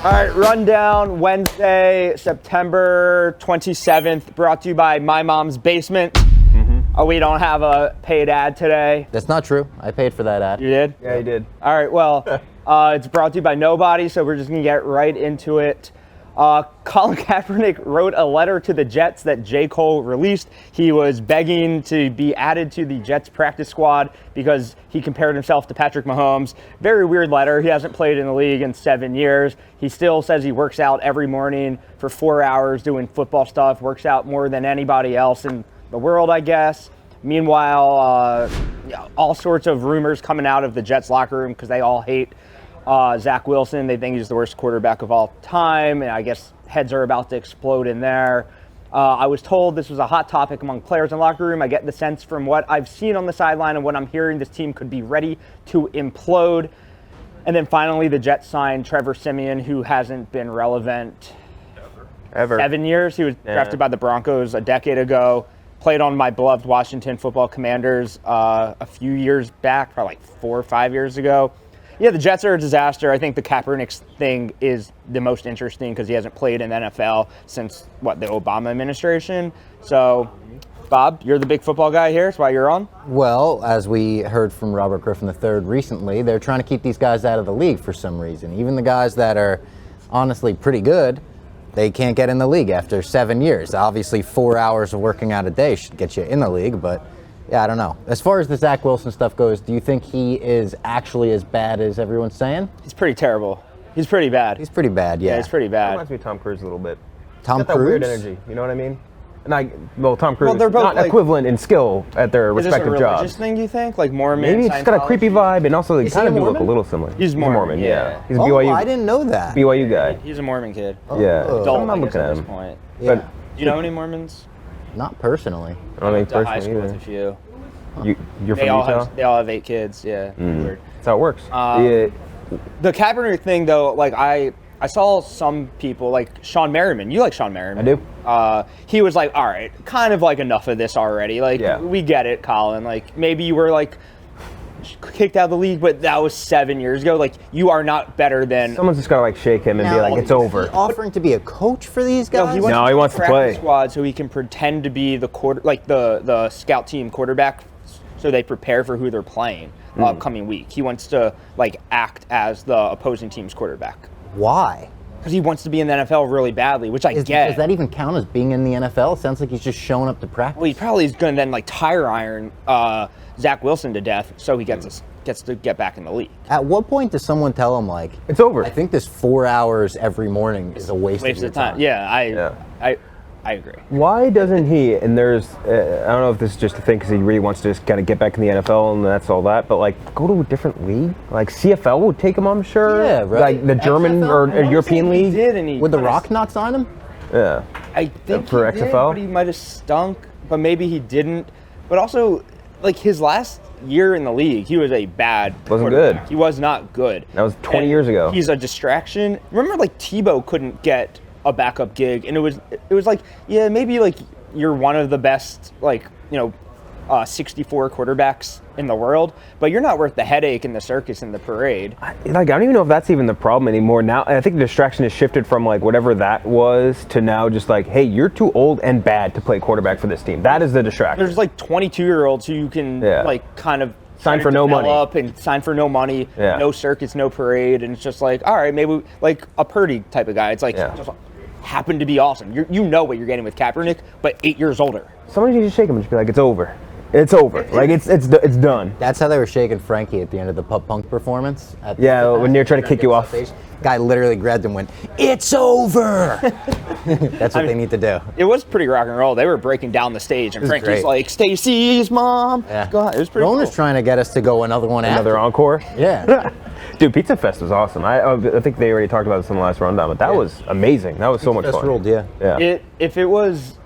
All right, rundown Wednesday, September 27th, brought to you by My Mom's Basement. We don't have a paid ad today. That's not true. I paid for that ad. You did? Yeah, you did. All right, well, it's brought to you by nobody, so we're just going to get right into it. Colin Kaepernick wrote a letter to the Jets that J. Cole released. He was begging to be added to the Jets practice squad because he compared himself to Patrick Mahomes. Very weird letter. He hasn't played in the league in 7 years. He still says he works out every morning for 4 hours doing football stuff, works out more than anybody else in the world, I guess. Meanwhile, all sorts of rumors coming out of the Jets locker room because they all hate Zach Wilson. They think he's the worst quarterback of all time, and I guess heads are about to explode in there. I was told this was a hot topic among players in the locker room. I get the sense from what I've seen on the sideline and what I'm hearing, this team could be ready to implode. And then finally, the Jets signed Trevor Siemian, who hasn't been relevant Ever. 7 years. He was drafted by the Broncos a decade ago. Played on my beloved Washington Football Commanders a few years back, probably like 4 or 5 years ago. Yeah, the Jets are a disaster. I think the Kaepernick thing is the most interesting because he hasn't played in the NFL since, the Obama administration. So, Bob, you're the big football guy here. That's why you're on. Well, as we heard from Robert Griffin III recently, they're trying to keep these guys out of the league for some reason. Even the guys that are honestly pretty good, they can't get in the league after 7 years. Obviously, 4 hours of working out a day should get you in the league, but yeah, I don't know. As far as the Zach Wilson stuff goes, do you think he is actually as bad as everyone's saying? He's pretty terrible. He's pretty bad. He's pretty bad, yeah. He's pretty bad. Reminds me of Tom Cruise a little bit. Tom Got that Cruise? weird energy, you know what I mean? And Tom Cruise Well, they're both not equivalent in skill at their Is this a respective religious jobs. thing, you think? Like Mormon, Maybe it's got a creepy vibe, and also they Is kind he of a do look a Mormon? little similar. He's Mormon, yeah. He's a Oh, BYU. I didn't know that. BYU guy. He's a Mormon kid. Yeah. Adult, I'm I not guess, looking at at this him. point. Yeah. Do you know any Mormons? Not personally. I don't think To high personally school with a either. few. You're from Utah? They all have 8 kids, yeah. Weird. That's how it works. The Kaepernick thing, though, like I saw some people, like Sean Merriman. You like Sean Merriman? I do. He was like, all right, kind of like enough of this already. Like, Yeah. we get it, Colin. Like, maybe you were like kicked out of the league, but that was 7 years ago. Like, you are not better than. Someone's just gotta shake him and be like, it's over. Is he offering to be a coach for these guys? He wants to play squad so he can pretend to be the the scout team quarterback, so they prepare for who they're playing upcoming week. He wants to act as the opposing team's quarterback Why? because he wants to be in the NFL really badly, which I get. Does that even count as being in the NFL? It sounds like he's just showing up to practice. Well, he probably is going to then tire iron Zach Wilson to death, so he gets to get back in the league. At what point does someone tell him it's over? I think this 4 hours every morning is a waste of your time. Yeah, I agree. Why doesn't he, and there's, I don't know if this is just a thing because he really wants to just kind of get back in the NFL and that's all that, but go to a different league? Like CFL would take him, I'm sure. Yeah, right. Like the German XFL? or European He league? did, and he Would The kinda- Rock not sign him? Yeah. I think For he did, XFL? but he might have stunk, but maybe he didn't. But also, his last year in the league, he was a bad Wasn't quarterback. good. He was not good. That was 20 And years ago. He's a distraction. Remember, Tebow couldn't get a backup gig, and it was maybe you're one of the best 64 quarterbacks in the world, but you're not worth the headache and the circus and the parade. I don't even know if that's even the problem anymore. Now, I think the distraction has shifted from whatever that was to now just hey, you're too old and bad to play quarterback for this team. That is the distraction. There's 22-year-olds who you can kind of sign for no money. And sign for no money, no circus, no parade, and it's just all right, maybe a Purdy type of guy. It's just happened to be awesome. You know what you're getting with Kaepernick, but 8 years older. Somebody needs to shake him and just be like, it's over. It's over. It's done. That's how they were shaking Frankie at the end of the Pup Punk performance. When they're trying to kick you off. Guy literally grabbed him and went, "It's over!" That's what they need to do. It was pretty rock and roll. They were breaking down the stage, and Frankie's great. like, "Stacy's mom." Yeah. God, it was pretty Rona's cool. trying to get us to go another one Another after. encore? Yeah. Dude, Pizza Fest was awesome. I think they already talked about this in the last rundown, but that was amazing. That was so much Just fun. ruled, yeah. If it was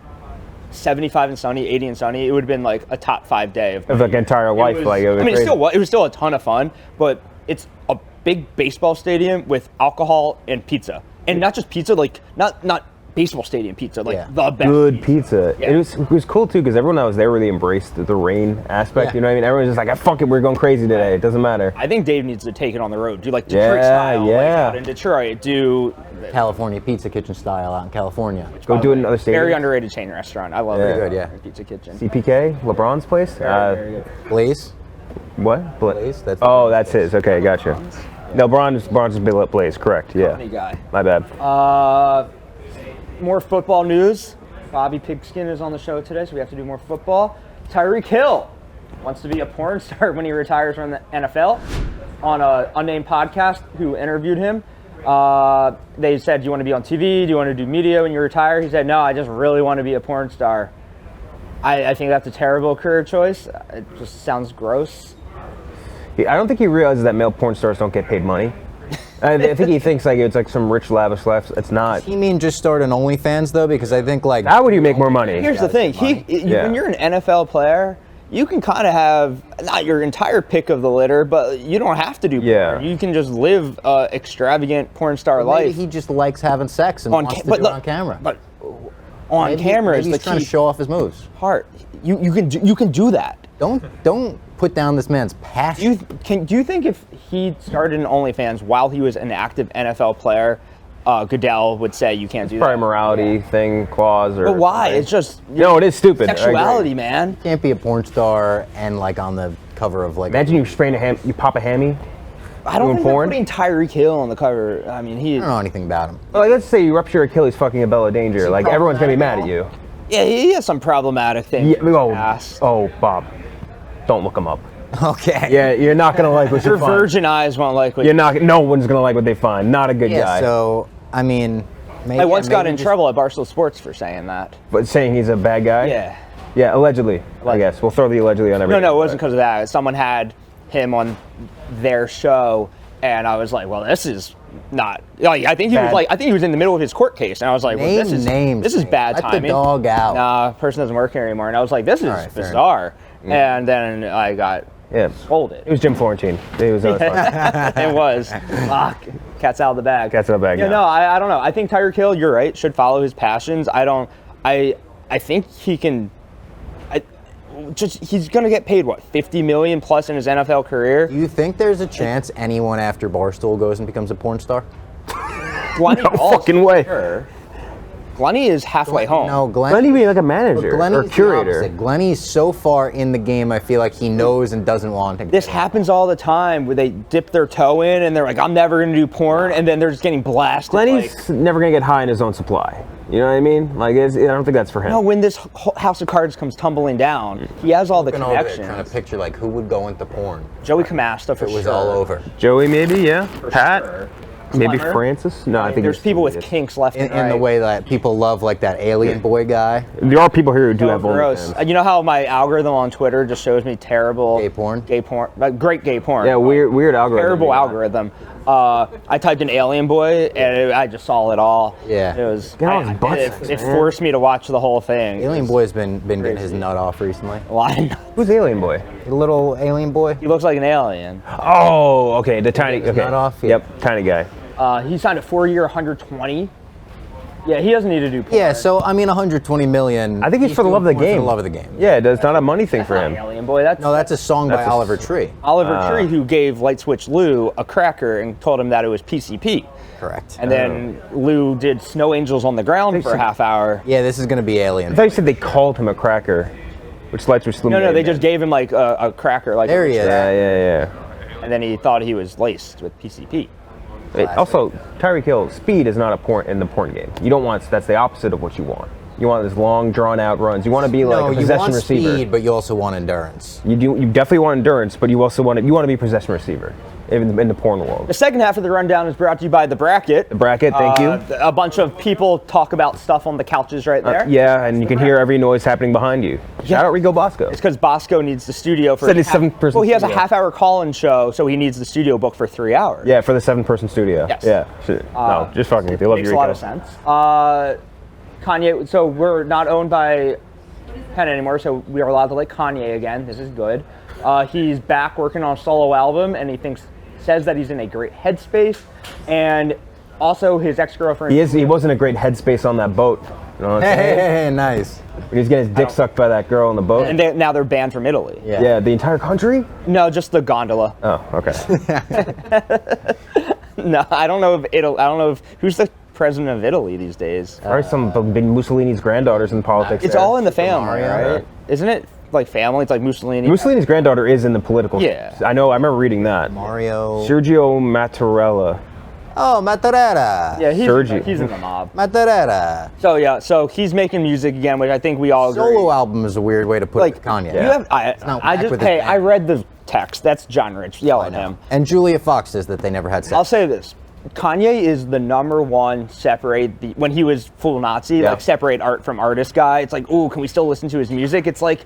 75 and sunny, 80 and sunny, it would have been a top 5 day of entire life. It was crazy. it was still a ton of fun, but it's a big baseball stadium with alcohol and pizza, and not just pizza, not baseball stadium pizza, like Yeah. the best. Good pizza. Yeah. It was cool too because everyone that was there really embraced the rain aspect. Yeah. You know what I mean? Everyone's just like, "Ah, fuck it, we're going crazy today. It doesn't matter." I think Dave needs to take it on the road, do like Detroit Yeah, style, like yeah. out in Detroit, do California Pizza Kitchen style out in California. Go do it in another stadium. very underrated chain restaurant. I love Yeah. it. Good, yeah. Pizza Kitchen. CPK, LeBron's place. Very good. Blaze? What? Blaze? That's That's his. Okay, gotcha. No, Bron's Billet Blaze. Correct. Yeah. Funny guy. My bad. More football news. Bobby Pigskin is on the show today, so we have to do more football. Tyreek Hill wants to be a porn star when he retires from the NFL. On an unnamed podcast who interviewed him, they said, do you want to be on TV? Do you want to do media when you retire? He said, no, I just really want to be a porn star. I think that's a terrible career choice. It just sounds gross. I don't think he realizes that male porn stars don't get paid money. I think he thinks like it's like some rich lavish life. It's not. You mean just start an OnlyFans though? Because I think like How would you make more money? Here's the thing. Yeah. When you're an NFL player, you can kind of have not your entire pick of the litter, but you don't have to do porn. Yeah. You can just live extravagant porn star maybe life. he just likes having sex and wants to do it on camera. But on camera is maybe the he's trying key to show off his moves. part. You can do that. Don't put down this man's passion. Do you think if he started an OnlyFans while he was an active NFL player, Goodell would say you can't do Probably a that? morality thing, clause, or. But why? It's just No, it is stupid. I agree. sexuality, man. Can't be a porn star and like on the cover of like. Imagine you sprain a ham, you pop a hammy. I don't Doing think they're porn? putting Tyreek Hill on the cover. I mean, I don't know anything about him. Like, let's say you rupture your Achilles fucking a Bella Danger. Like, everyone's gonna be mad at you. Yeah, he has some problematic things. Yeah, in his past. Bob, don't look him up. Okay. Yeah, you're not gonna like what Your you find. virgin eyes won't like what You're not. No one's gonna like what they find. Not a good Yeah. guy. So I mean, maybe I once got maybe in just- trouble at Barstool Sports for saying that. But saying he's a bad guy. Yeah. Yeah, allegedly. I guess we'll throw the allegedly on everything. No, it wasn't because of that. Someone had him on their show, and I was like, "Well, this is not." Like, I think he was Bad. like, I think he was in the middle of his court case, and I was like, "Well, Name this is names, this is Nate. bad Let the timing." dog out. Nah, person doesn't work here anymore, and I was like, "This is All right, fair bizarre." And then I got Yeah. scolded. It was Jim Florentine. It was. It was. Fuck. Cat's out of the bag. Cat's out of the bag, Yeah, yeah. no, I don't know. I think Tyreek Hill, you're right, should follow his passions. I think he can. He's gonna get paid what, $50 million plus in his NFL career. Do you think there's a chance anyone after Barstool goes and becomes a porn star? Glenny No also, fucking way. sure. Glenny is halfway home. No, Glenny being like a manager or curator. Glenny's so far in the game, I feel like he knows and doesn't want to. This happens all the time where they dip their toe in and they're like, I'm never gonna do porn, and then they're just getting blasted. Glenny's never gonna get high in his own supply. You know what I mean? Like, I don't think that's for him. no, when this whole house of cards comes tumbling down, he has all the Looking over there, trying connections. to picture like who would go into porn. Joey Camasta for It was sure. all over. Joey, maybe, yeah. Pat, sure. maybe Clemmer. Francis. No, I think There's it's people with Julius. kinks left In, and right. in the way that people love like that alien boy guy. There are people here who do So have gross. OnlyFans. You know how my algorithm on Twitter just shows me terrible Gay porn? Great gay porn. Yeah, weird algorithm. Terrible you got. algorithm. I typed in alien boy and I just saw it all. Yeah. It was. Get all his butt it sex, it man. forced me to watch the whole thing. Alien boy's been getting his Crazy. nut off recently. Line. Who's Alien Boy? The little alien boy. He looks like an alien. Oh, okay, the tiny. his Okay. nut off? Yeah. Yep, tiny guy. He signed a 4-year, 120. Yeah, he doesn't need to do porn. Yeah, so I mean 120 million. I think it's for the love of the doing porn game. For the love of the game. Yeah, it's not a money thing for Not him. Alien boy. That's No, that's a song by That's a- Oliver Tree. Oliver Tree, who gave Light Switch Lou a cracker and told him that it was PCP. Correct. And then Lou did Snow Angels on the Ground for a half hour. Yeah, this is gonna be I Alien. thought you said they called him a cracker, which lights were slim. No, they just gave him like a cracker. Like There he is. Yeah. And then he thought he was laced with PCP. Wait, also, Tyreek Hill, speed is not a porn in the porn game. You don't want. That's the opposite of what you want. You want this long, drawn-out runs. You want to be like No, a you possession want receiver. speed, but you also want endurance. You do. You definitely want endurance, but you also want to be a possession receiver in the porn world. The second half of the rundown is brought to you by The Bracket. The Bracket, thank you. A bunch of people talk about stuff on the couches right there. Yeah, and you can hear every noise happening behind you. Shout out Rigo Bosco. It's because Bosco needs the studio for Said his 7-person Well, he has a studio. half-hour call-in show, so he needs the studio booked for 3 hours. Yeah, for the 7-person studio. Yes. Yeah. Shit. No, just fucking with you. Love Makes you, a lot Rico. of sense. Kanye, so we're not owned by Penn anymore, so we are allowed to like Kanye again. This is good. He's back working on a solo album, and says that he's in a great headspace. And Also, his ex-girlfriend. He wasn't a great headspace on that boat. You know what I'm saying? Hey, nice. When he was getting his dick sucked by that girl on the boat. And now they're banned from Italy. Yeah, the entire country? No, just the gondola. Oh, okay. No, I don't know if who's the president of Italy these days. Probably some big Mussolini's granddaughters in politics. It's there. all in the family, Mario. right? Isn't it like family? It's like Mussolini. Mussolini's granddaughter is in the political. Yeah. I know. I remember reading that. Mario. Sergio Mattarella. Oh, Mattarella. Yeah, Sergi. he's in the mob. Mattarella. So he's making music again, which I think we all agree. Solo album is a weird way to put it with Kanye. You have, not whack with his band. I read the text. That's John Rich. Yell at him. And Julia Fox says that they never had sex. I'll say this. Kanye is the #1 when he was full Nazi, like separate art from artist guy. It's like, ooh, can we still listen to his music? It's like,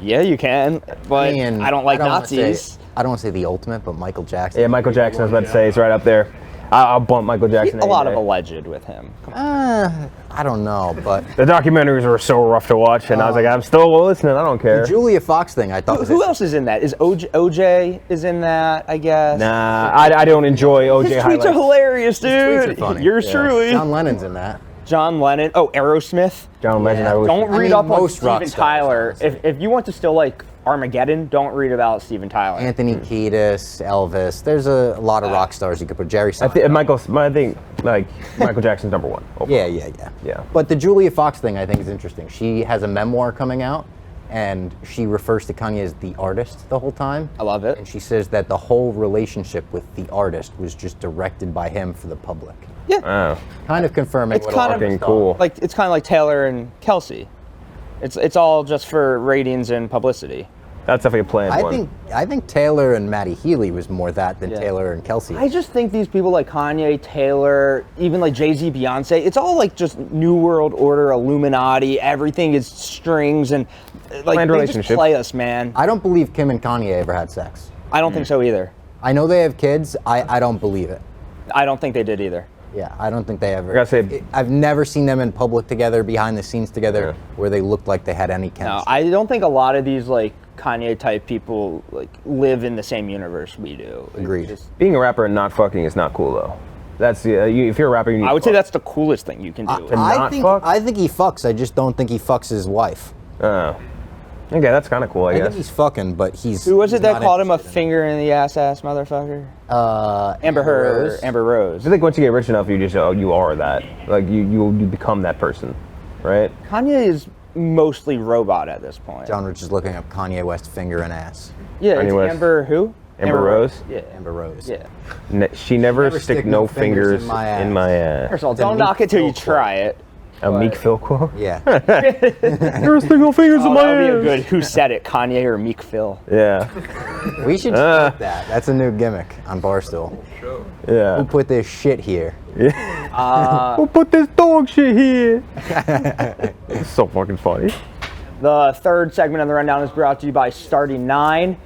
yeah, you can, but I don't like Nazis. I don't want to say the ultimate, but Michael Jackson. Yeah, Michael Jackson, I was about to say, is right up there. I'll bump Michael Jackson. A lot of alleged with him. I don't know, but The documentaries were so rough to watch, and I was like, I'm still listening. I don't care. the Julia Fox thing, I thought was Who else is in that? Is OJ is in that? I guess. Nah, I don't enjoy OJ His tweets highlights. are hilarious, dude. tweets are funny. Yours truly. John Lennon's in that. John Lennon. Oh, Aerosmith. John Legend. Yeah. I wish. Don't read mean, up on most rock Steven stars, Tyler. honestly. If you want to still like Armageddon, don't read about Steven Tyler. Anthony Kiedis, Elvis. There's a lot of rock stars you could put. Jerry I Seinfeld. think like Michael Jackson's #1. overall. Yeah. But the Julia Fox thing I think is interesting. She has a memoir coming out, and she refers to Kanye as the artist the whole time. I love it. And she says that the whole relationship with the artist was just directed by him for the public. Yeah. Oh. Kind of confirming It's what kind a of lot of cool. It's kind of like Taylor and Kelsey. It's all just for ratings and publicity. That's definitely a planned one. I think Taylor and Matty Healy was more that than Yeah. Taylor and Kelsey. I just think these people like Kanye, Taylor, even like Jay-Z, Beyonce, it's all like just New World Order, Illuminati, everything is strings and like Planned they relationship. just play us, man. I don't believe Kim and Kanye ever had sex. I don't think so either. I know they have kids. I don't believe it. I don't think they did either. Yeah, I don't think they ever. I gotta say- I've never seen them in public together, behind the scenes together, where they looked like they had any No, chemistry. I don't think a lot of these like Kanye type people like live in the same universe we do. It's Agreed. just- Being a rapper and not fucking is not cool though. That's if you're a rapper, you need I would to say fuck. that's the coolest thing you can do. not fuck? I think he fucks. I just don't think he fucks his wife. Oh. Okay, that's kind of cool, I I think guess. he's fucking, but he's. Who was it he's that not called him a interested in finger in the ass motherfucker? Amber Rose. Amber Rose. I think once you get rich enough, you are that. Like you become that person, right? Kanye is mostly robot at this point. John Rich is looking up Kanye West finger and ass. Yeah, it's Kanye West. Amber who? Amber Rose? Yeah. Amber Rose. Yeah. She never stick no fingers in my ass. First of all, It's a don't Meek knock it till you Phil try it. A Meek Phil quote? Yeah. Never stick no fingers in Oh, my that would be a ass. good Who Said It, Kanye or Meek Phil. Yeah, We should start that. That's a new gimmick on Barstool. Who yeah. put this shit here? Who put this dog shit here? It's so fucking funny. The third segment on the rundown is brought to you by Starting 9.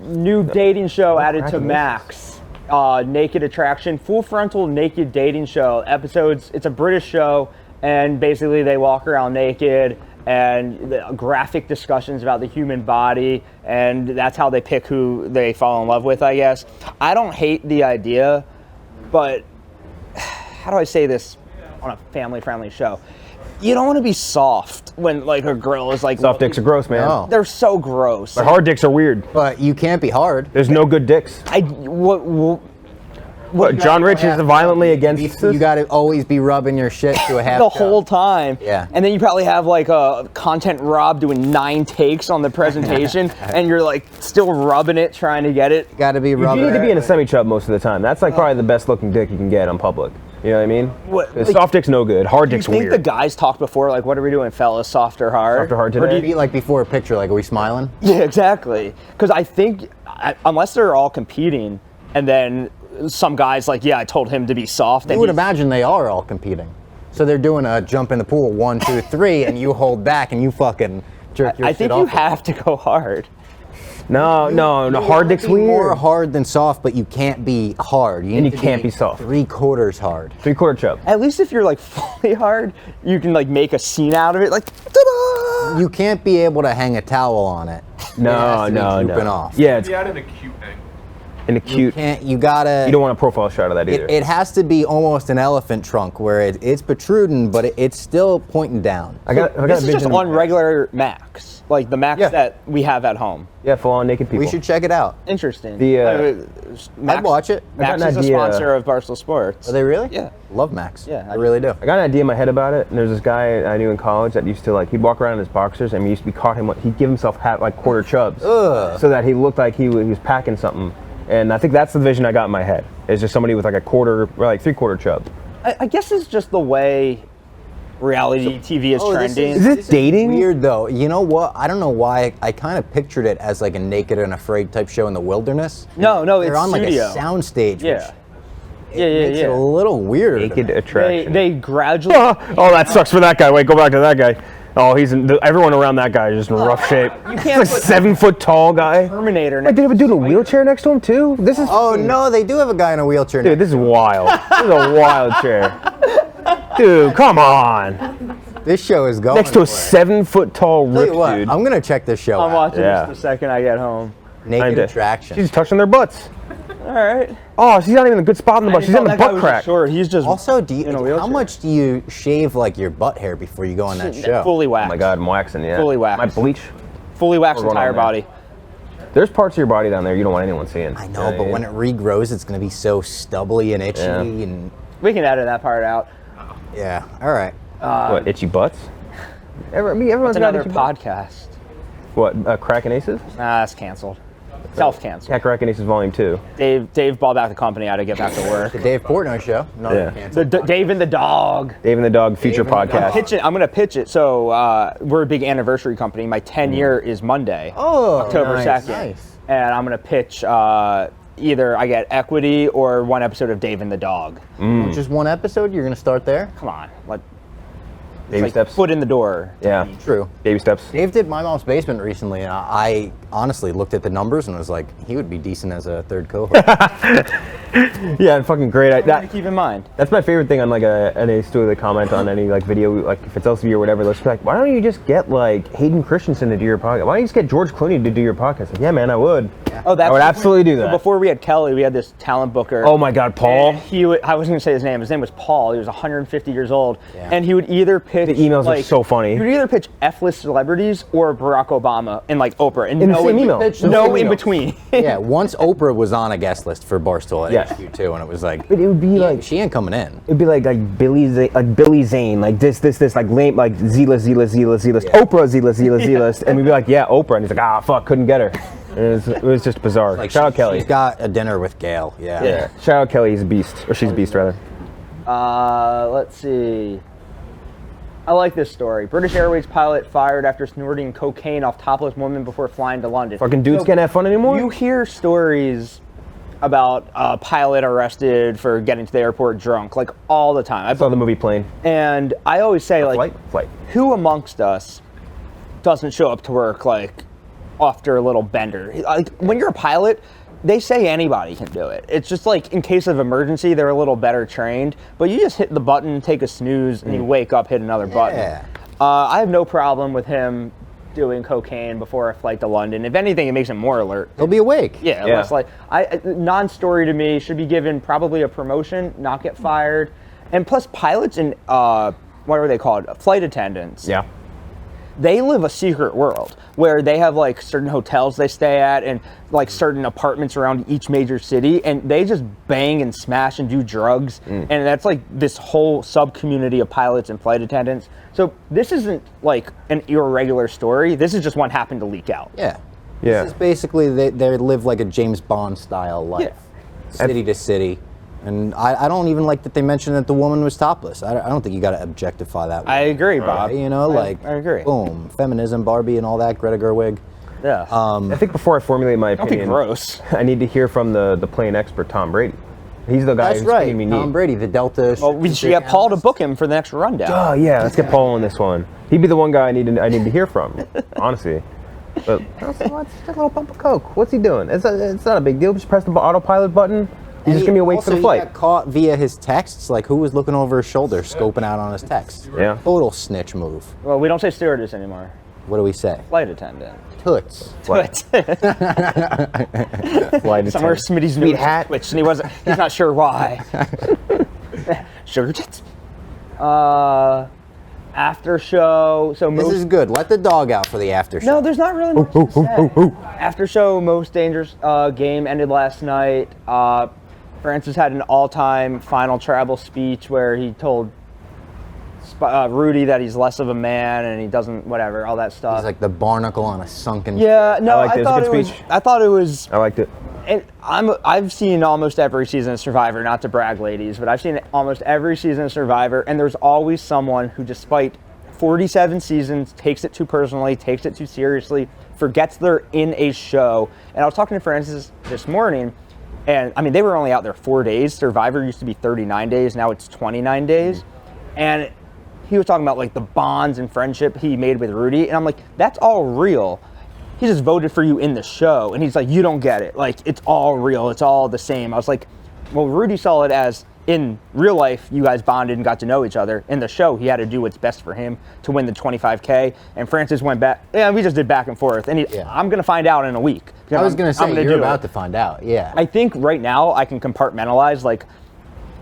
New dating show added to Max. Naked Attraction, full frontal naked dating show. Episodes, it's a British show, and basically they walk around naked and the graphic discussions about the human body, and that's how they pick who they fall in love with, I guess. I don't hate the idea, but how do I say this on a family-friendly show? You don't want to be soft when like a girl is like Soft dicks are gross, man. No. They're so gross. But hard dicks are weird. But you can't be hard. There's no good dicks. What John Rich is violently against You this. got to always be rubbing your shit to a half. the whole time. Yeah. And then you probably have like a content Rob doing 9 takes on the presentation, and you're like still rubbing it, trying to get it. Got to be You rubbing. need to be in a semi-chub most of the time. That's like probably the best looking dick you can get on public. You know what I mean? What, 'Cause like- soft dick's no good. Hard Do you dick's think weird. the guys talked before, like, what are we doing, fellas, soft or hard? Soft or hard Or do today? you- Be like before a picture, like, are we smiling? Yeah, exactly. Because I think, unless they're all competing, and then some guys like, yeah, I told him to be soft. You And would he's- imagine they are all competing. So they're doing a jump in the pool, 1, 2, 3, and you hold back and you fucking jerk your I shit think off. you have to go hard. No, hard dick's Be more weird. hard than soft, but you can't be hard. And need you to can't be soft. 3/4 hard. 3/4 chub. At least if you're like fully hard, you can like make a scene out of it. Like, ta-da! You can't be able to hang a towel on it. It has No, to be no, drooping no. off. Yeah, it's Be out in a cute angle. In a cute. You gotta. You don't want a profile shot of that either. It has to be almost an elephant trunk where it's protruding, but it's still pointing down. I got This a is just vision. on regular Macs, like the Macs Yeah. that we have at home. Yeah, full on naked people. We should check it out. Interesting. The, Max, I'd watch it. I got Max an is a idea. sponsor of Barstool Sports. Are they really? Yeah. Love Max. Yeah, I really do. I got an idea in my head about it, and there's this guy I knew in college that used to like he'd walk around in his boxers, and we used to be caught him. He'd give himself like quarter chubs, so that he looked like he was packing something. And I think that's the vision I got in my head. Is just somebody with like a quarter, or like 3/4 chub. I guess it's just the way reality TV is trending. Is it dating? Weird though. You know what? I don't know why. I kind of pictured it as like a Naked and Afraid type show in the wilderness. No, They're it's on like studio. a soundstage. Yeah. Which makes it a little weird. Naked attraction. They gradually. Oh, that sucks for that guy. Wait, go back to that guy. Oh, everyone around that guy is just in rough shape. You can't He's like put 7 foot tall guy. Terminator. Wait, they have a dude in a wheelchair next to him too? This is Oh no, they do have a guy in a wheelchair. dude, this is wild. This is a wild chair. Dude, come on. This show is going Next to a for it. 7 foot tall Tell you ripped what, dude. I'm gonna check this show I'm out. watching Yeah. this the second I get home. Naked Attraction. She's touching their butts. All right. Oh, she's not even in a good spot in the butt. She's in the butt crack. Short. He's just Also, in a how wheelchair. much do you shave like your butt hair before you go on that show? fully waxed. Oh my god, I'm waxing, yeah. Fully waxed. My bleach. Fully waxed We're going entire on there. body. There's parts of your body down there you don't want anyone seeing. I know, but when it regrows, it's gonna be so stubbly and itchy Yeah. and We can edit that part out. yeah. All right. what, itchy butts? Everyone's It's got another itchy butts. podcast. What, Crackin' Aces? Nah, that's canceled. Self-canceled. Yeah, Crackin' Aces Volume 2. Dave balled back the company out to get back to work. The Dave Portnoy Show. No, Yeah. Dave and the dog. Dave and the Dog feature Dave and the Dog. podcast. I'm gonna pitch it. So we're a big anniversary company. My 10-year is Monday, Oh, October nice, 2nd, nice. and I'm gonna pitch either I get equity or one episode of Dave and the Dog. Just one episode. You're gonna start there. Come on, Baby like steps. foot in the door. Yeah. True. Baby steps. Dave did My Mom's Basement recently, and I honestly looked at the numbers and was like, he would be decent as a third cohort. Yeah, fucking great. That, keep in mind. That's my favorite thing on like any studio comment on any like video, like if it's LCV or whatever. Let's be like, why don't you just get like Hayden Christensen to do your podcast? Why don't you just get George Clooney to do your podcast? Like, yeah, man, I would. Oh, that's I would absolutely do So that. before we had Kelly, we had this talent booker. Oh my God, Paul. And I wasn't gonna say his name. His name was Paul. He was 150 years old, Yeah. and he would either pitch. The emails are like, so funny. He would either pitch F-list celebrities or Barack Obama and like Oprah, and In the same in, email. no in between. Yeah, once Oprah was on a guest list for Barstool at Yes. HQ too, and it was like, But it would be yeah, like she ain't coming in. it'd be like Billy Zane, like this, like lame, like Z-list, Yeah. Oprah Z-list, and we'd be like, yeah, Oprah, and he's like, ah, fuck, couldn't get her. And it was just bizarre. Like Shout out Kelly. She's got a dinner with Gail. Yeah. Yeah. Shout out Kelly, he's a beast, or she's a beast rather. Let's see. I like this story. British Airways pilot fired after snorting cocaine off topless woman before flying to London. Fucking dudes can't have fun anymore. You hear stories about a pilot arrested for getting to the airport drunk, like all the time. I saw the movie Plane. And I always say, like, Flight. who amongst us doesn't show up to work like after a little bender? Like when you're a pilot, they say anybody can do it. It's just like in case of emergency, they're a little better trained. But you just hit the button, take a snooze, and you wake up, hit another button. Yeah. I have no problem with him doing cocaine before a flight to London. If anything, it makes him more alert. He'll be awake. Yeah, Yeah. less like non-story to me should be given probably a promotion, not get fired, and plus pilots and what are they called? Flight attendants. Yeah. They live a secret world where they have like certain hotels they stay at and like certain apartments around each major city, and they just bang and smash and do drugs, and that's like this whole sub-community of pilots and flight attendants. So this isn't like an irregular story. This is just one happened to leak out. Yeah. Yeah. This is basically they live like a James Bond style life, city to city. And I don't even like that they mentioned that the woman was topless. I don't think you got to objectify that. I agree, Bob. You know, like I agree. Boom, feminism, Barbie, and all that. Greta Gerwig. Yeah. I think before I formulate my Don't be opinion, gross. I need to hear from the plane expert, Tom Brady. He's the guy That's who's right. keeping me Tom neat. Brady, the Delta. Well, we should get Paul to book him for the next rundown. Oh yeah, let's get Paul on this one. He'd be the one guy I need to hear from, honestly. But what's just a little bump of coke? What's he doing? It's not a big deal. Just press the autopilot button. He's just gonna be awake for the flight. He got caught via his texts. Like, who was looking over his shoulder, scoping out on his texts? Yeah. Total snitch move. Well, we don't say stewardess anymore. What do we say? Flight attendant. Toots. But Flight somewhere attendant. Smitty's nose twitched, and he's not sure why. Sugar tits. After show. So This is good. Let the dog out for the after show. No, there's not really much to say. After show, most dangerous game ended last night. Francis had an all-time final travel speech where he told Rudy that he's less of a man and he doesn't, whatever, all that stuff. He's like the barnacle on a sunken Yeah, no, I liked it. It was a good speech. I thought it was. I liked it. And I've seen almost every season of Survivor, not to brag, ladies, but I've seen almost every season of Survivor, and there's always someone who, despite 47 seasons, takes it too personally, takes it too seriously, forgets they're in a show. And I was talking to Francis this morning, and I mean, they were only out there 4 days. Survivor used to be 39 days, now it's 29 days. And he was talking about like the bonds and friendship he made with Rudy, and I'm like, that's all real. He just voted for you in the show, and he's like, you don't get it. Like, it's all real. It's all the same. I was like, well, Rudy saw it as, in real life, you guys bonded and got to know each other. In the show, he had to do what's best for him to win the $25K, and Francis went back. Yeah, we just did back and forth, and I'm going to find out in a week. I was going to say, you're about to find out, yeah. I think right now I can compartmentalize, like,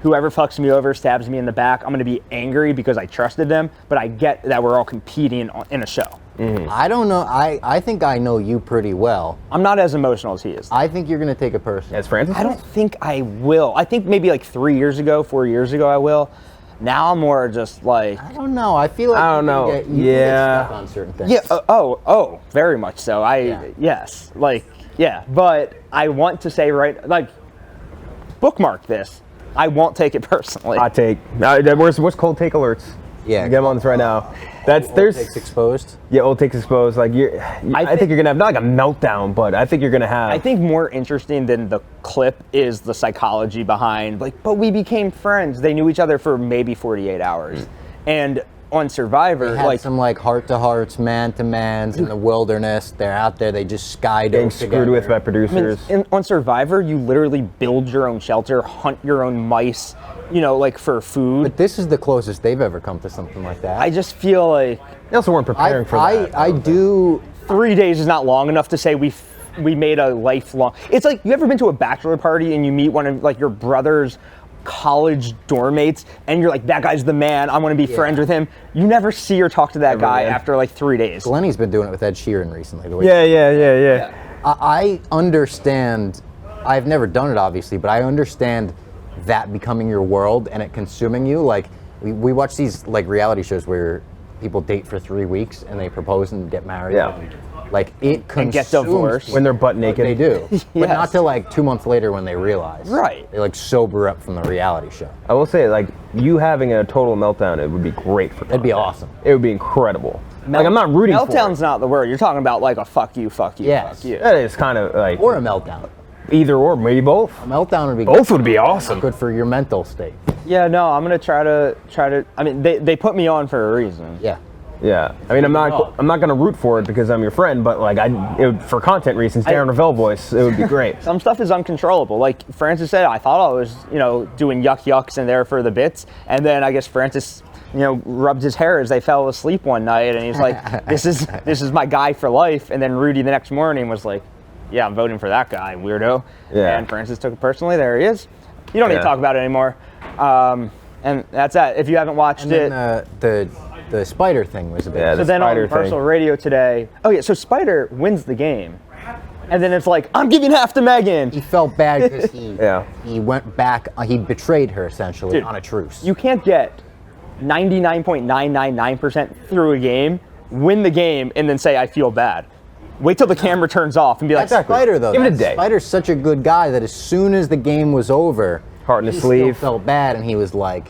whoever fucks me over, stabs me in the back, I'm going to be angry because I trusted them, but I get that we're all competing in a show. Mm-hmm. I don't know. I think I know you pretty well. I'm not as emotional as he is. I think you're going to take it personally. As Francis? I don't think I will. I think maybe like 4 years ago I will. Now I'm more just like... I don't know. I feel like I don't know. You can get stuck on certain things. Yeah, very much so. Yes. Like, yeah. But I want to say like, bookmark this. I won't take it personally. Hot take. What's cold take alerts? Yeah. Get them on this right now. There's takes exposed. Yeah, old takes exposed. Like I think you're gonna have not like a meltdown, but I think you're gonna have. I think more interesting than the clip is the psychology behind like, but we became friends. They knew each other for maybe 48 hours, and on Survivor, they had some like heart-to-hearts, man-to-mans in the wilderness. They're out there. They just skydove getting screwed with by producers. I mean, on Survivor, you literally build your own shelter, hunt your own mice, like for food. But this is the closest they've ever come to something like that. I just feel like they also weren't preparing for that. I do. 3 days is not long enough to say we made a lifelong. It's like, you ever been to a bachelor party and you meet one of like your brother's college dorm mates and you're like, that guy's the man, I want to be friends with him. You never see or talk to that guy after like 3 days. Lenny's been doing it with Ed Sheeran recently. Yeah. I understand. I've never done it, obviously, but I understand that becoming your world and it consuming you. Like, we watch these like reality shows where people date for 3 weeks and they propose and get married. Yeah. Like, it consumes and get divorced when they're butt naked. They do, but not till like 2 months later when they realize. Right. They like sober up from the reality show. I will say, like, you having a total meltdown, it would be great for. It'd be awesome. It would be incredible. Like, I'm not rooting for it. Meltdown's not the word. You're talking about like a fuck you. Yes. Fuck you. That is kind of like. Or a meltdown. Either or, maybe both. A meltdown would be Both would be awesome. good for your mental state. Yeah, no, I'm gonna try to. I mean, they put me on for a reason. Yeah. Yeah, I mean, I'm not gonna root for it because I'm your friend, but like, for content reasons, Darren Ravel voice, it would be great. Some stuff is uncontrollable. Like Francis said, I thought I was, doing yucks in there for the bits, and then I guess Francis, rubbed his hair as they fell asleep one night, and he's like, this is my guy for life. And then Rudy the next morning was like, yeah, I'm voting for that guy, weirdo. Yeah. And Francis took it personally. There he is. You don't need to talk about it anymore. And that's that. If you haven't watched The spider thing was a bit. Yeah, so then on Barstool Radio today, so Spider wins the game, and then it's like, I'm giving half to Megan. He felt bad because he went back. He betrayed her essentially on a truce. You can't get 99.999% through a game, win the game, and then say I feel bad. Wait till the camera turns off and be like, That's Spider though. Give it a day. Spider's such a good guy that as soon as the game was over, heart in his he sleeve, still felt bad, and he was like,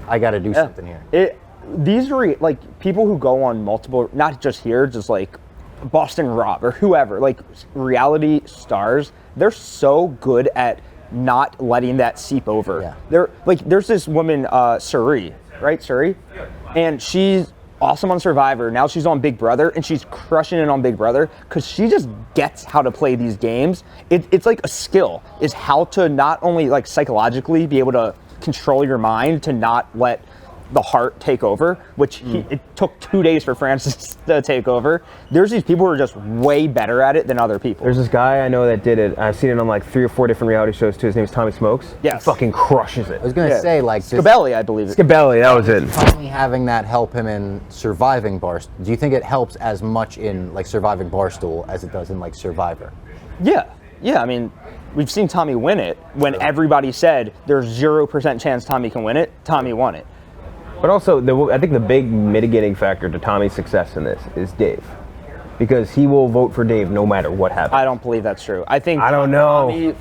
I got to do something here. These are like people who go on multiple, not just here, just like Boston Rob or whoever, like reality stars. They're so good at not letting that seep over. Yeah. They're like, there's this woman, Suri, right? Suri, and she's awesome on Survivor. Now she's on Big Brother, and she's crushing it on Big Brother because she just gets how to play these games. It's like a skill, is how to not only like psychologically be able to control your mind to not let the Hart take over, which it took 2 days for Francis to take over. There's these people who are just way better at it than other people. There's this guy I know that did it. I've seen it on like 3 or 4 different reality shows too. His name's Tommy Smokes. Yes. He fucking crushes it. I was gonna say like this, Scabelli, I believe. Scabelli, that was it. finally having that help him in surviving Barstool. Do you think it helps as much in like surviving Barstool as it does in like Survivor? Yeah. I mean, we've seen Tommy win it when everybody said there's 0% chance Tommy can win it. Tommy won it. But also, I think the big mitigating factor to Tommy's success in this is Dave. Because he will vote for Dave no matter what happens. I don't believe that's true. I think I don't know. Tommy,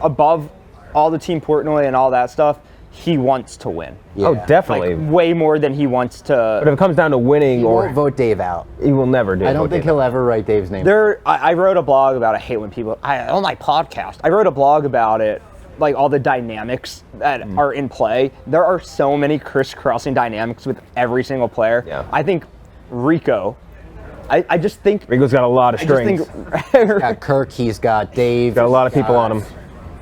above all the Team Portnoy and all that stuff, he wants to win. Yeah. Oh, definitely. Like, way more than he wants to. But if it comes down to winning He or won't vote Dave out. he will never do. I don't think he'll ever write Dave's name. I wrote a blog about. I hate when people. On my podcast, I wrote a blog about it. Like all the dynamics that are in play. There are so many crisscrossing dynamics with every single player. Yeah. I think Rico. I just think Rico's got a lot of strings. He's got Kirk, he's got Dave. Got a lot of people on him.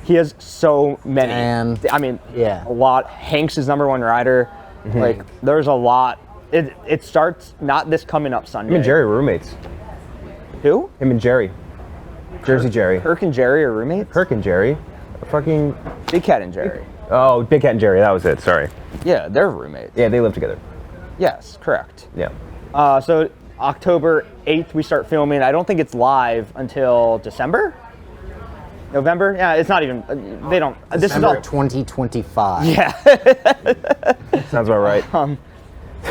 He has so many. And I mean, yeah. a lot. Hanks is #1 rider. Like, there's a lot. It starts not this coming up Sunday. Him and Jerry were roommates. Who? Him and Jerry. Jersey Jerry. Kirk and Jerry are roommates? Kirk and Jerry. Fucking. Big Cat and Jerry. Oh, Big Cat and Jerry. That was it. Sorry. Yeah, they're roommates. Yeah, they live together. Yes, correct. Yeah. So October 8th we start filming. I don't think it's live until December? November? Yeah, it's not even. They don't. This is all. 2025. Yeah. Sounds about right.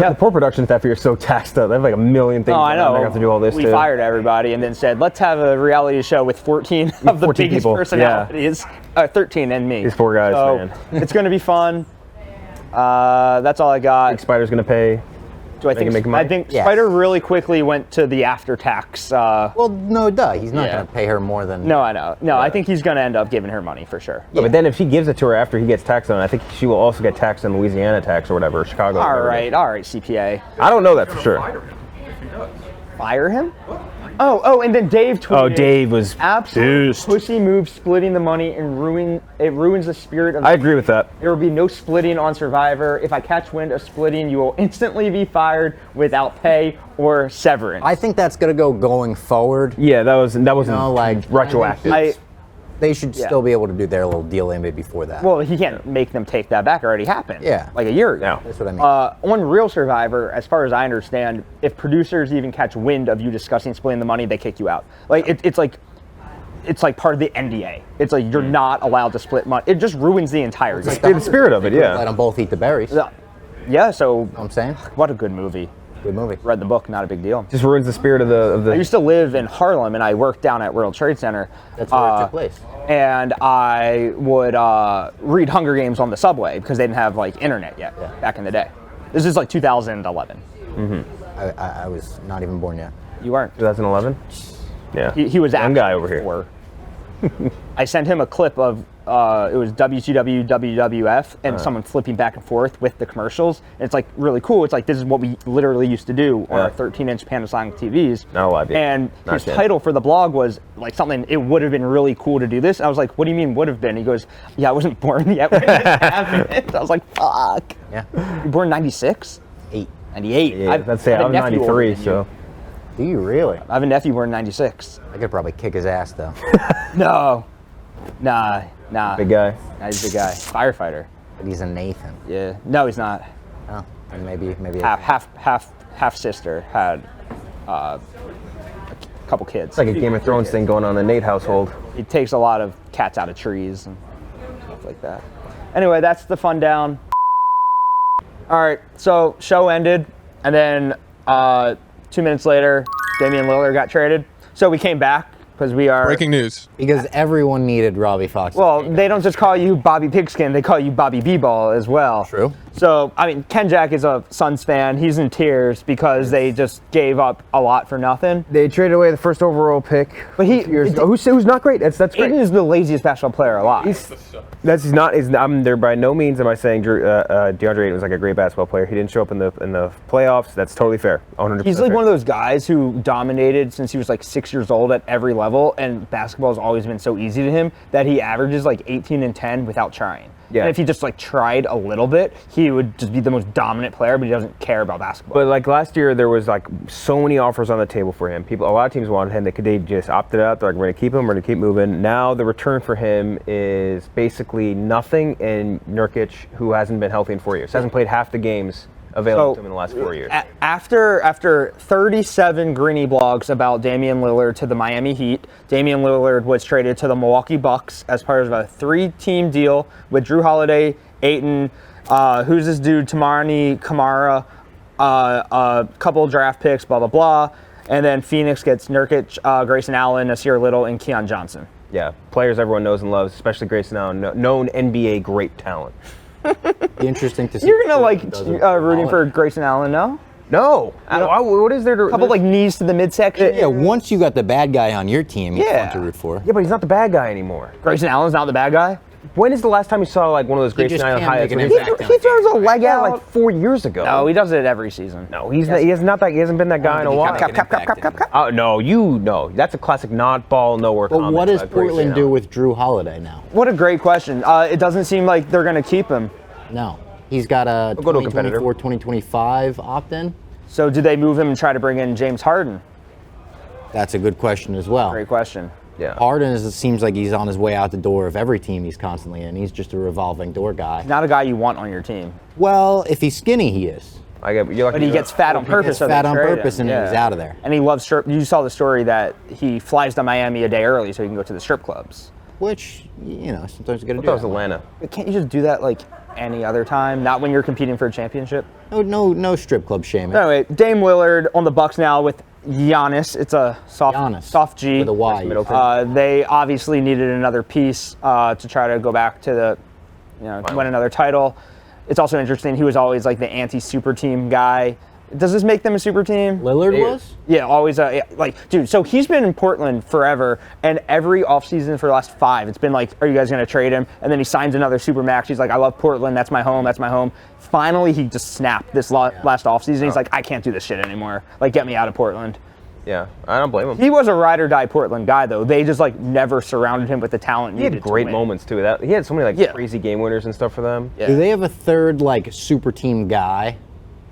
Yeah, the poor production staff here is so taxed up. They have like a million things. Oh, I know. They have to do all this we too. fired everybody and then said, let's have a reality show with 14 of the 14 biggest people, personalities. 13 and me. These poor guys, so man. It's going to be fun. That's all I got. Think Spider's gonna pay. Do I think? make money? I think Yes. Spider really quickly went to the after tax. Well, no, duh. He's not Yeah. going to pay her more than. No, I know. No, I think he's going to end up giving her money for sure. Yeah, but then if he gives it to her after he gets taxed on it, I think she will also get taxed on Louisiana tax or whatever, Chicago. All whatever it is. right, CPA. I don't know that for sure. Fire him if he does. Fire him? Oh, and then Dave tweeted. Oh, Dave was absolute deuced. pussy move, splitting the money and ruins the spirit of. I agree with that. There will be no splitting on Survivor. If I catch wind of splitting, you will instantly be fired without pay or severance. I think that's going to go going forward. Yeah, that wasn't like retroactive. They should still be able to do their little deal maybe before that. Well, he can't make them take that back. It already happened. Yeah. Like a year ago. No. That's what I mean. On Real Survivor, as far as I understand, if producers even catch wind of you discussing splitting the money, they kick you out. Like it's like part of the NDA. It's like you're not allowed to split money. It just ruins the entire game. The spirit of it, Let yeah. them both eat the berries. Yeah. So I'm saying? what a good movie. Good movie. Read the book, not a big deal. Just ruins the spirit of I the. used to live in Harlem, and I worked down at World Trade Center. That's where it took place. And I would read Hunger Games on the subway because they didn't have like internet yet back in the day. This is like 2011. I was not even born yet. You weren't. 2011. Yeah. He was Young actually guy over here. 4. I sent him a clip of it was WCW, WWF, and someone flipping back and forth with the commercials. And it's like really cool. It's like this is what we literally used to do on our 13-inch Panasonic TVs. Not alive yet. And Not his yet. title for the blog was like something. It would have been really cool to do this. I was like, "What do you mean would have been?" He goes, "Yeah, I wasn't born yet when this happened." I was like, "Fuck." Yeah. You born 96? 8. 98. Yeah, let's say have I a was nephew older 93, than so. Do you really? I have a nephew born 96. I could probably kick his ass though. No. Nah. Big guy. Nah, he's a big guy. Firefighter. But he's a Nathan. Yeah. No, he's not. Oh, and maybe. Half sister had a couple kids. It's like a Game of Thrones thing going on in the Nate household. He takes a lot of cats out of trees and stuff like that. Anyway, that's the fun down. All right, so show ended, and then 2 minutes later, Damian Lillard got traded. So we came back because we are Breaking news. Because everyone needed Robbie Fox. Well, they don't just call you Bobby Pigskin, they call you Bobby B-Ball as well. True. So, I mean, Ken Jack is a Suns fan. He's in tears because they just gave up a lot for nothing. They traded away the first overall pick. But he- years ago. Who's not great? That's great. Aiden is the laziest basketball player alive. He's not. I'm there by no means am I saying DeAndre Ayton was like a great basketball player. He didn't show up in the playoffs. That's totally fair. 100%. He's like fair. one of those guys who dominated since he was like 6 years old at every level, and basketball has always been so easy to him that he averages like 18 and 10 without trying. And if he just like tried a little bit, he would just be the most dominant player, but he doesn't care about basketball. But like last year, there was like so many offers on the table for him. A lot of teams wanted him. They just opted out. They're like, we're gonna keep him. We're gonna keep moving. Now the return for him is basically nothing. And Nurkic, who hasn't been healthy in 4 years, hasn't played half the games available to him in the last 4 years. After 37 Greeny blogs about Damian Lillard to the Miami Heat, Damian Lillard was traded to the Milwaukee Bucks as part of a 3-team deal with Drew Holiday, Ayton, who's this dude, Tamani Kamara, a couple draft picks, blah, blah, blah. And then Phoenix gets Nurkic, Grayson Allen, Nasir Little, and Keon Johnson. Yeah, players everyone knows and loves, especially Grayson Allen, known NBA great talent. Be interesting to see. You're gonna like rooting for Grayson Allen, no? No. What is there to... A couple like knees to the midsection. Yeah, once you got the bad guy on your team, he's fun to root for. Yeah, but he's not the bad guy anymore. Grayson Allen's not the bad guy? When is the last time you saw like one of those Grayson just Allen can't highlights? make an He impact on He throws a leg yeah, out like 4 years ago. No, he does it every season. No, he hasn't been that guy in a while. Oh no, that's a classic not ball nowhere. But what does Portland do with Drew Holiday now? What a great question. It doesn't seem like they're going to keep him. No. He's got a 2024-2025 opt-in. So do they move him and try to bring in James Harden? That's a good question as well. Great question. Yeah. Harden seems like he's on his way out the door of every team he's constantly in. He's just a revolving door guy. Not a guy you want on your team. Well, if he's skinny, he is. But he gets fat on purpose. He gets fat on purpose and he's out of there. And he loves strip. You saw the story that he flies to Miami a day early so he can go to the strip clubs. Which, sometimes you got to do. That was Atlanta. But can't you just do that like any other time? Not when you're competing for a championship? No strip club shaming. Anyway, Dame Lillard on the Bucks now with Giannis. It's a soft G. With a Y. They obviously needed another piece to try to go back to win another title. It's also interesting. He was always like the anti-super team guy. Does this make them a super team? Lillard was? Yeah, always. Dude, so he's been in Portland forever, and every offseason for the last 5, it's been like, are you guys going to trade him? And then he signs another super max. He's like, I love Portland. That's my home. Finally, he just snapped this last offseason. He's like, I can't do this shit anymore. Like, get me out of Portland. Yeah, I don't blame him. He was a ride or die Portland guy, though. They just like never surrounded him with the talent needed. He had great moments too. He had so many crazy game winners and stuff for them. Yeah. Do they have a third super team guy?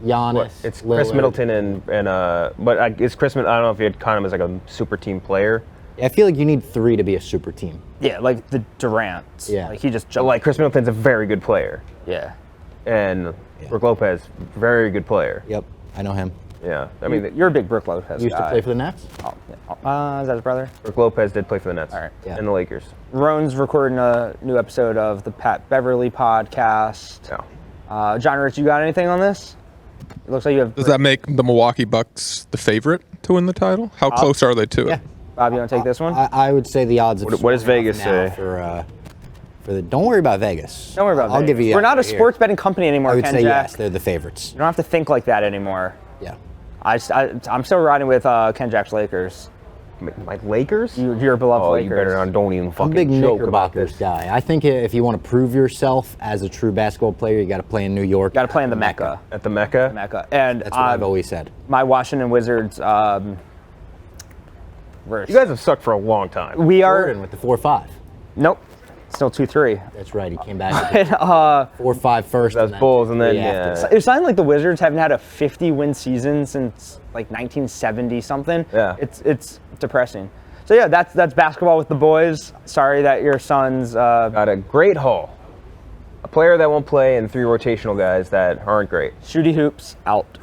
Giannis. It's Lillard. Chris Middleton but it's Chris. I don't know if you'd count him as like a super team player. I feel like you need 3 to be a super team. Yeah, like the Durants. Yeah. Like he just But like Chris Middleton's a very good player. Yeah. And Brook Lopez, very good player. Yep, I know him. Yeah, I mean, You're a big Brook Lopez Used guy. to play for the Nets. Is that his brother? Brook Lopez did play for the Nets. All right. Yeah. And the Lakers. Roan's recording a new episode of the Pat Beverly podcast. Yeah. John Rich, you got anything on this? It looks like you have. Does that make the Milwaukee Bucks the favorite to win the title? How close are they to it? Bob, you want to take this one? I would say the odds. What does Vegas say? Don't worry about Vegas. Don't worry about I'll Vegas. give you. We're not a sports betting company anymore, I would Ken say Jack. yes. They're the favorites. You don't have to think like that anymore. Yeah. I'm still riding with Ken Jack's Lakers. My Lakers? Your beloved Lakers. You better not. Don't even I'm a fucking big joke about Knickerbockers this. guy. I think if you want to prove yourself as a true basketball player, you got to play in New York. Got to play in the Mecca. At the Mecca? Mecca. And That's what I've always said. My Washington Wizards. You guys have sucked for a long time. We are. Jordan with the 4-5. Nope. Still 2-3. That's right. He came back. 4-5 first. That's Bulls, and then yeah. It's something like the Wizards haven't had a 50-win season since like 1970 something. Yeah. It's depressing. So yeah, that's basketball with the boys. Sorry that your son's got a great haul. A player that won't play and 3 rotational guys that aren't great. Shooty hoops out.